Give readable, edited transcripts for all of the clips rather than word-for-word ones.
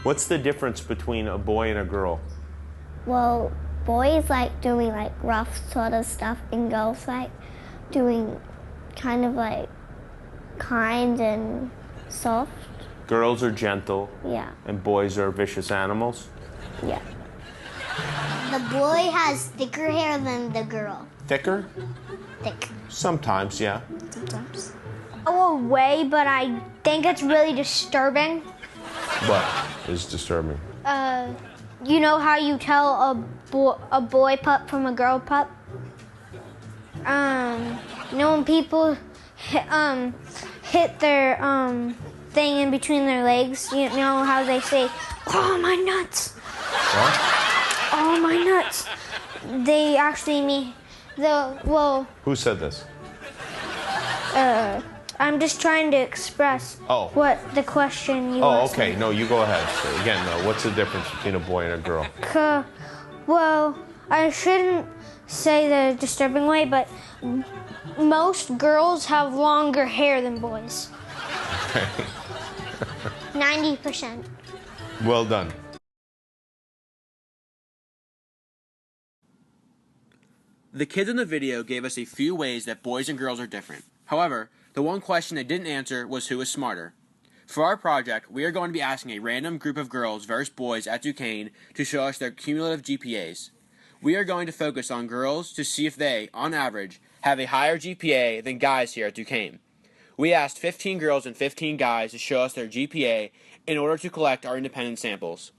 What's the difference between a boy and a girl? Well, boys like doing like rough sort of stuff, and girls like doing kind of like kind and soft. Girls are gentle. Yeah. And boys are vicious animals? Yeah. The boy has thicker hair than the girl. Thicker? Thick. Sometimes, yeah. Sometimes. Oh, away, but I think it's really disturbing. What is disturbing? You know how you tell a boy pup from a girl pup? You know when people hit their thing in between their legs, you know how they say, "Oh my nuts!" What? Oh my nuts! They actually mean Who said this? I'm just trying to express what the question you asked. Okay. No, you go ahead. So again, what's the difference between a boy and a girl? Well, I shouldn't say the disturbing way, but most girls have longer hair than boys. 90%. Well done. The kids in the video gave us a few ways that boys and girls are different. However, the one question they didn't answer was who is smarter. For our project, we are going to be asking a random group of girls versus boys at Duquesne to show us their cumulative GPAs. We are going to focus on girls to see if they, on average, have a higher GPA than guys here at Duquesne. We asked 15 girls and 15 guys to show us their GPA in order to collect our independent samples.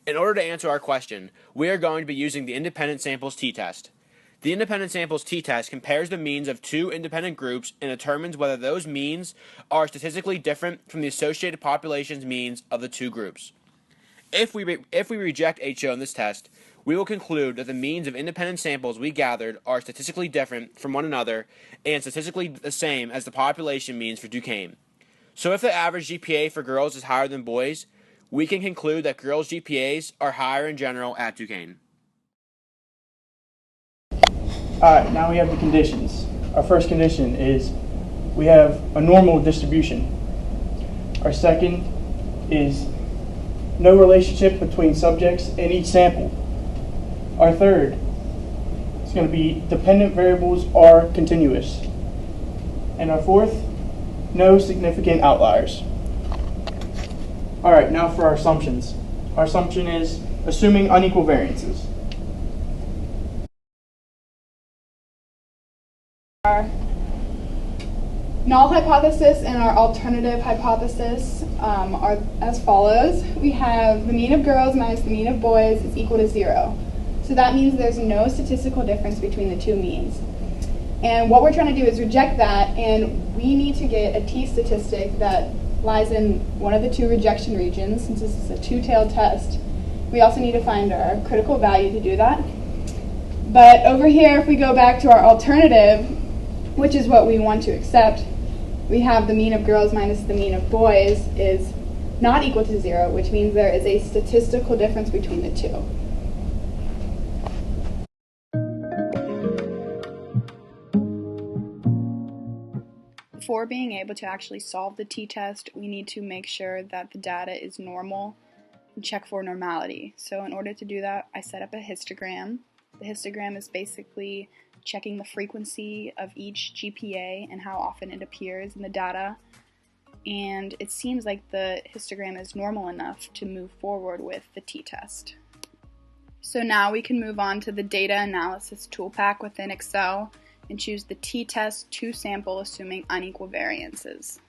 In order to answer our question, we are going to be using the independent samples t-test. The independent samples t-test compares the means of two independent groups and determines whether those means are statistically different from the associated population's means of the two groups. If we reject HO in this test, we will conclude that the means of independent samples we gathered are statistically different from one another and statistically the same as the population means for Duquesne. So if the average GPA for girls is higher than boys, we can conclude that girls' GPAs are higher in general at Duquesne. Alright, now we have the conditions. Our first condition is we have a normal distribution. Our second is no relationship between subjects in each sample. Our third is going to be dependent variables are continuous. And our fourth, no significant outliers. Alright, now for our assumptions. Our assumption is assuming unequal variances. Our null hypothesis and our alternative hypothesis are as follows. We have the mean of girls minus the mean of boys is equal to 0. So that means there's no statistical difference between the two means. And what we're trying to do is reject that, and we need to get a t-statistic that lies in one of the two rejection regions, since this is a two-tailed test. We also need to find our critical value to do that. But over here, if we go back to our alternative, which is what we want to accept, we have the mean of girls minus the mean of boys is not equal to 0, which means there is a statistical difference between the two. Before being able to actually solve the t-test, we need to make sure that the data is normal and check for normality. So in order to do that, I set up a histogram. The histogram is basically checking the frequency of each GPA and how often it appears in the data. And it seems like the histogram is normal enough to move forward with the t-test. So now we can move on to the data analysis toolpack within Excel and choose the t-test to sample assuming unequal variances.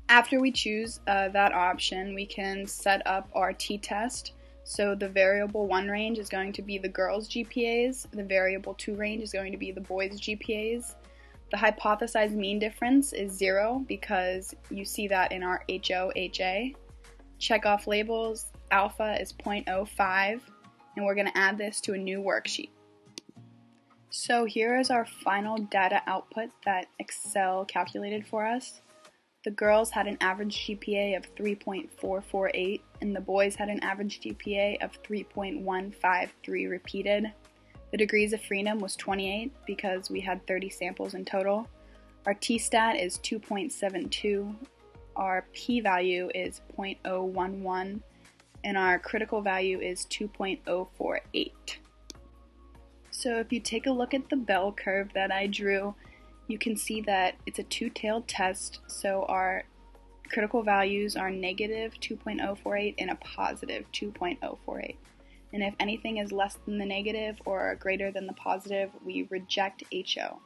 After we choose that option, we can set up our t-test. So the variable 1 range is going to be the girls' GPAs, the variable 2 range is going to be the boys' GPAs. The hypothesized mean difference is 0 because you see that in our HO/HA. Check off labels, alpha is 0.05, and we're going to add this to a new worksheet. So here is our final data output that Excel calculated for us. The girls had an average GPA of 3.448 and the boys had an average GPA of 3.153 repeated. The degrees of freedom was 28 because we had 30 samples in total. Our t-stat is 2.72 our p-value is 0.011, and our critical value is 2.048. So if you take a look at the bell curve that I drew, you can see that it's a two-tailed test, so our critical values are negative 2.048 and a positive 2.048. And if anything is less than the negative or greater than the positive, we reject HO,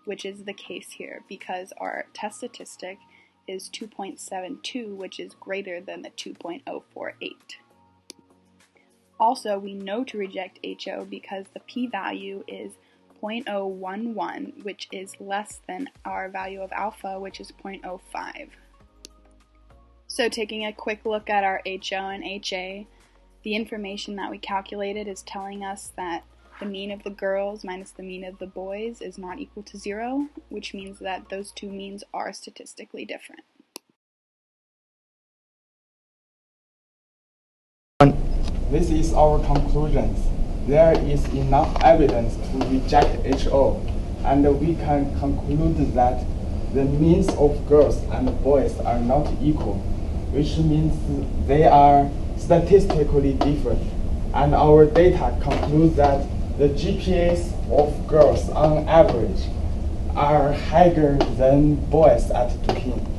which is the case here because our test statistic is 2.72, which is greater than the 2.048. Also, we know to reject HO because the p-value is 0.011, which is less than our value of alpha, which is 0.05. So taking a quick look at our HO and HA, the information that we calculated is telling us that the mean of the girls minus the mean of the boys is not equal to 0, which means that those two means are statistically different. This is our conclusions. There is enough evidence to reject HO, and we can conclude that the means of girls and boys are not equal, which means they are statistically different. And our data conclude that the GPAs of girls on average are higher than boys at Duquesne.